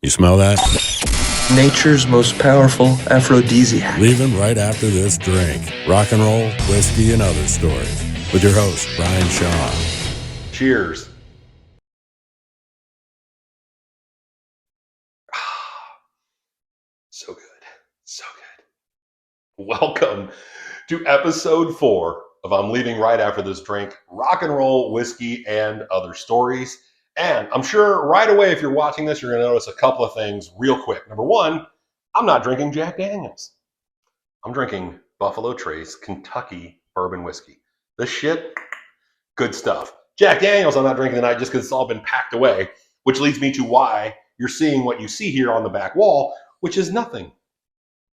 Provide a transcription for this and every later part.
You smell that? Nature's most powerful aphrodisiac. Leaving right after this drink. Rock and roll, whiskey, and other stories. With your host, Brian Shaw. Cheers. So good. So good. Welcome to episode 4 of I'm Leaving Right After This Drink, Rock and Roll, Whiskey, and Other Stories. And I'm sure right away, if you're watching this, you're going to notice a couple of things real quick. Number one, I'm not drinking Jack Daniels. I'm drinking Buffalo Trace Kentucky Bourbon Whiskey. This shit, good stuff. Jack Daniels I'm not drinking tonight just because it's all been packed away, which leads me to why you're seeing what you see here on the back wall, which is nothing.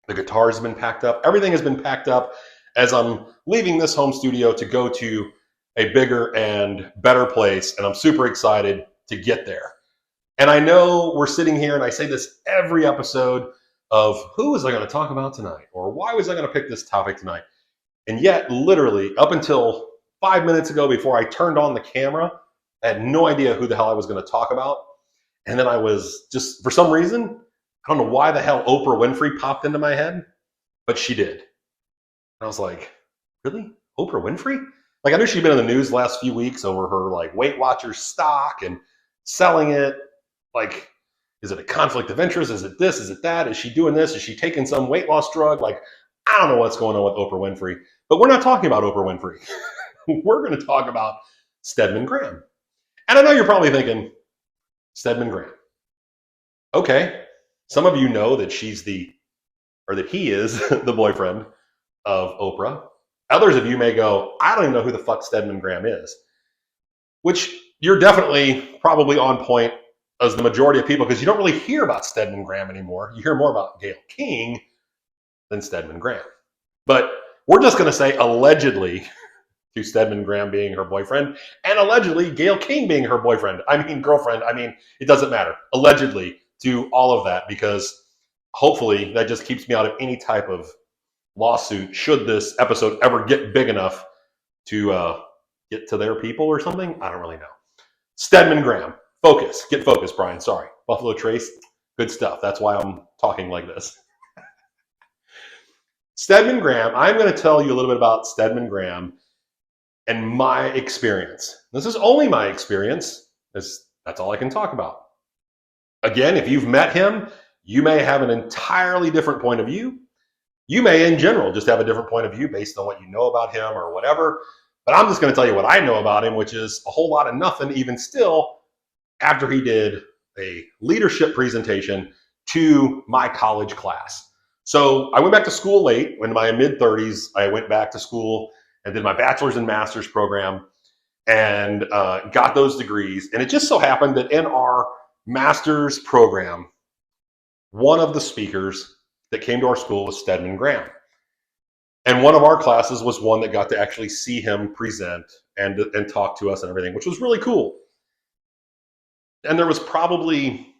The guitar has been packed up. Everything has been packed up as I'm leaving this home studio to go to a bigger and better place, and I'm super excited to get there. And I know we're sitting here, and I say this every episode of who was I going to talk about tonight, or why was I going to pick this topic tonight? And yet, literally, up until 5 minutes ago before I turned on the camera, I had no idea who the hell I was going to talk about. And then I was just, for some reason, I don't know why the hell Oprah Winfrey popped into my head, but she did. And I was like, really? Oprah Winfrey? Like, I knew she'd been in the news the last few weeks over her, like, Weight Watchers stock and selling it. Like, is it a conflict of interest? Is it this? Is it that? Is she doing this? Is she taking some weight loss drug? Like, I don't know what's going on with Oprah Winfrey. But we're not talking about Oprah Winfrey. We're going to talk about Stedman Graham. And I know you're probably thinking, Stedman Graham. Okay. Some of you know that he is the boyfriend of Oprah. Others of you may go, I don't even know who the fuck Stedman Graham is. Which you're definitely probably on point as the majority of people, because you don't really hear about Stedman Graham anymore. You hear more about Gayle King than Stedman Graham. But we're just going to say allegedly to Stedman Graham being her boyfriend, and allegedly Gayle King being her boyfriend. I mean, girlfriend. I mean, it doesn't matter. Allegedly to all of that, because hopefully that just keeps me out of any type of lawsuit should this episode ever get big enough to get to their people or something. I don't really know. Stedman Graham. Focus. Get focused, Brian. Sorry. Buffalo Trace. Good stuff. That's why I'm talking like this. Stedman Graham. I'm going to tell you a little bit about Stedman Graham and my experience. This is only my experience. That's all I can talk about. Again, if you've met him, you may have an entirely different point of view. You may, in general, just have a different point of view based on what you know about him or whatever. But I'm just going to tell you what I know about him, which is a whole lot of nothing, even still, after he did a leadership presentation to my college class. So I went back to school late. In my mid-30s, I went back to school and did my bachelor's and master's program and got those degrees. And it just so happened that in our master's program, one of the speakers that came to our school was Stedman Graham. And one of our classes was one that got to actually see him present and talk to us and everything, which was really cool. And there was probably,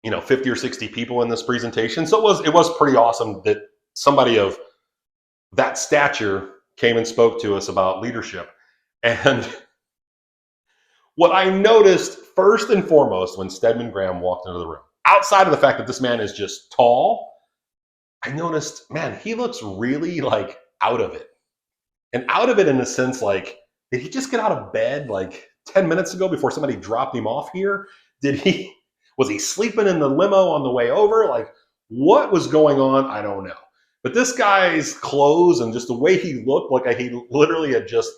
50 or 60 people in this presentation. So it was pretty awesome that somebody of that stature came and spoke to us about leadership. And what I noticed first and foremost when Stedman Graham walked into the room, outside of the fact that this man is just tall, I noticed, man, he looks really like out of it. And out of it in a sense, like, did he just get out of bed like 10 minutes ago before somebody dropped him off here? Was he sleeping in the limo on the way over? Like, what was going on? I don't know. But this guy's clothes and just the way he looked, like he literally had just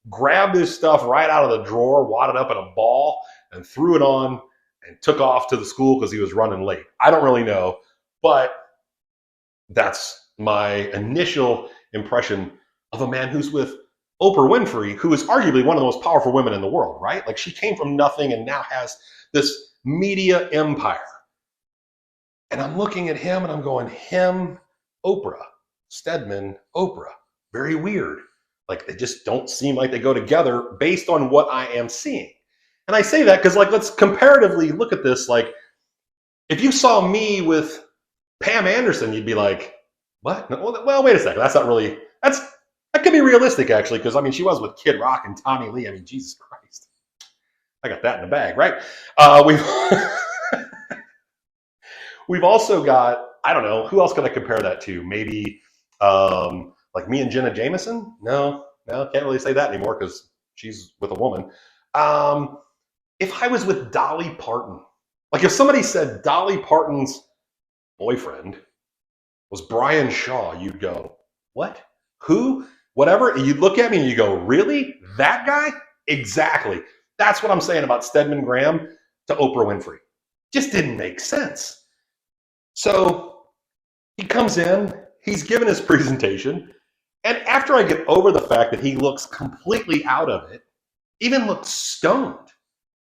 grabbed his stuff right out of the drawer, wadded up in a ball, and threw it on and took off to the school because he was running late. I don't really know, but that's my initial impression of a man who's with Oprah Winfrey, who is arguably one of the most powerful women in the world, right? Like, she came from nothing and now has this media empire. And I'm looking at him and I'm going, him, Oprah, Stedman, Oprah. Very weird. Like, they just don't seem like they go together based on what I am seeing. And I say that because, like, let's comparatively look at this. Like, if you saw me with Pam Anderson, you'd be like, what? No, well, wait a second. That could be realistic, actually, because, I mean, she was with Kid Rock and Tommy Lee. I mean, Jesus Christ. I got that in the bag, right? We've also got, I don't know, who else can I compare that to? Maybe like me and Jenna Jameson? No, can't really say that anymore because she's with a woman. If I was with Dolly Parton, like if somebody said Dolly Parton's boyfriend was Brian Shaw, you'd go, what? Who? Whatever. And you'd look at me and you go, really? That guy? Exactly. That's what I'm saying about Stedman Graham to Oprah Winfrey. Just didn't make sense. So he comes in, he's given his presentation, and after I get over the fact that he looks completely out of it, even looks stoned.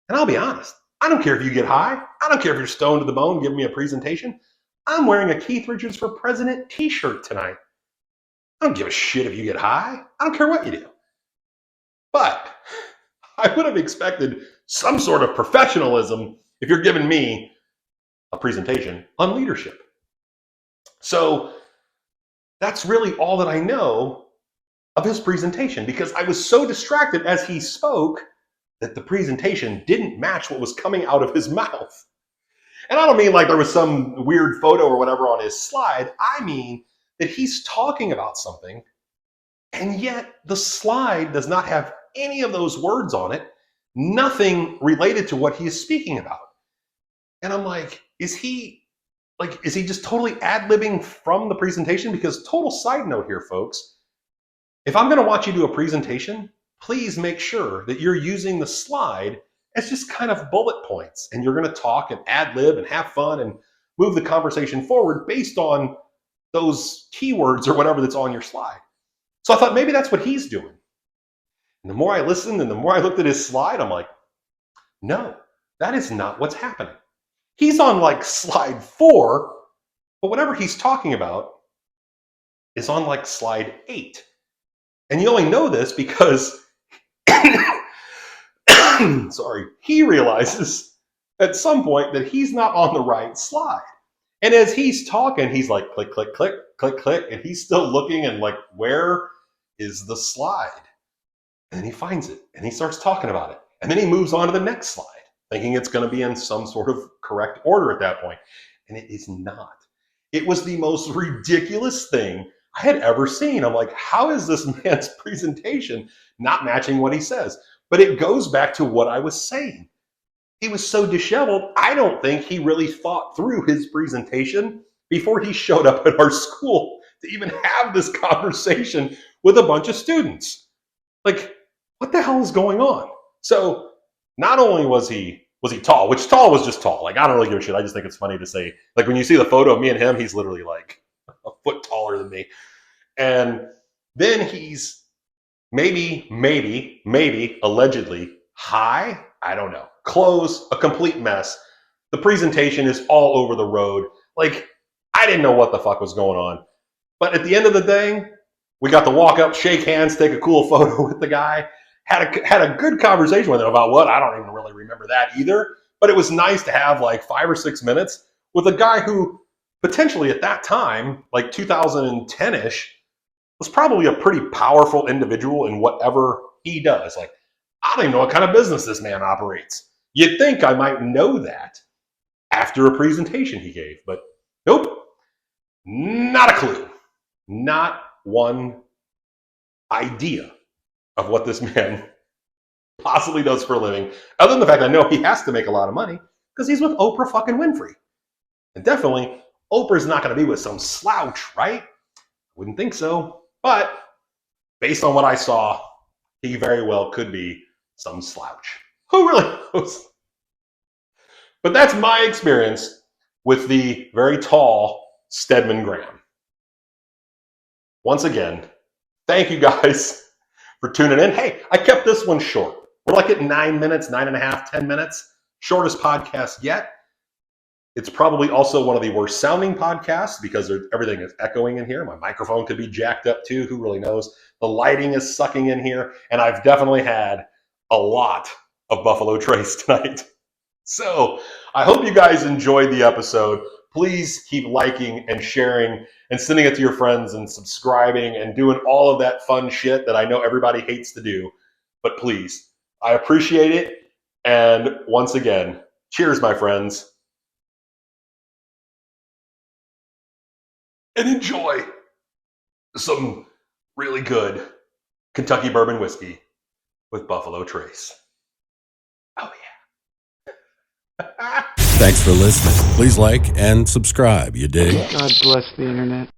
And I'll be honest, I don't care if you get high. I don't care if you're stoned to the bone giving me a presentation. I'm wearing a Keith Richards for President t-shirt tonight. I don't give a shit if you get high. I don't care what you do. But I would have expected some sort of professionalism if you're giving me a presentation on leadership. So that's really all that I know of his presentation, because I was so distracted as he spoke that the presentation didn't match what was coming out of his mouth. And I don't mean like there was some weird photo or whatever on his slide. I mean that he's talking about something, and yet the slide does not have any of those words on it, nothing related to what he is speaking about. And I'm like, is he just totally ad-libbing from the presentation? Because total side note here, folks, if I'm going to watch you do a presentation, please make sure that you're using the slide as just kind of bullet points, and you're going to talk and ad-lib and have fun and move the conversation forward based on those keywords or whatever that's on your slide. So I thought maybe that's what he's doing. And the more I listened and the more I looked at his slide, I'm like, no, that is not what's happening. He's on like slide 4, but whatever he's talking about is on like slide 8. And you only know this because sorry, he realizes at some point that he's not on the right slide. And as he's talking, he's like, click, click, click, click, click, and he's still looking and like, where is the slide? And then he finds it and he starts talking about it. And then he moves on to the next slide, thinking it's going to be in some sort of correct order at that point. And it is not. It was the most ridiculous thing I had ever seen. I'm like, how is this man's presentation not matching what he says? But it goes back to what I was saying. He was so disheveled, I don't think he really thought through his presentation before he showed up at our school to even have this conversation with a bunch of students. Like, what the hell is going on? So not only was he tall, which tall was just tall. Like, I don't really give a shit. I just think it's funny to say, like, when you see the photo of me and him, he's literally like a foot taller than me. And then he's maybe, allegedly high. I don't know. Clothes, a complete mess. The presentation is all over the road. Like, I didn't know what the fuck was going on. But at the end of the day, we got to walk up, shake hands, take a cool photo with the guy. Had a good conversation with him about what? I don't even really remember that either. But it was nice to have like 5 or 6 minutes with a guy who potentially at that time, like 2010-ish, was probably a pretty powerful individual in whatever he does. Like, I don't even know what kind of business this man operates. You'd think I might know that after a presentation he gave, but nope, not a clue. Not one idea of what this man possibly does for a living, other than the fact I know he has to make a lot of money because he's with Oprah fucking Winfrey. And definitely, Oprah's not going to be with some slouch, right? Wouldn't think so. But based on what I saw, he very well could be some slouch. Who really knows? But that's my experience with the very tall Stedman Graham. Once again, thank you guys for tuning in. Hey, I kept this one short. We're like at 9 minutes, 9.5, 10 minutes. Shortest podcast yet. It's probably also one of the worst sounding podcasts because everything is echoing in here. My microphone could be jacked up too. Who really knows? The lighting is sucking in here. And I've definitely had a lot of Buffalo Trace tonight. So I hope you guys enjoyed the episode. Please keep liking and sharing and sending it to your friends and subscribing and doing all of that fun shit that I know everybody hates to do. But please, I appreciate it. And once again, cheers, my friends. and enjoy some really good Kentucky bourbon whiskey with Buffalo Trace. Oh, yeah. Thanks for listening. Please like and subscribe. You dig? God bless the internet.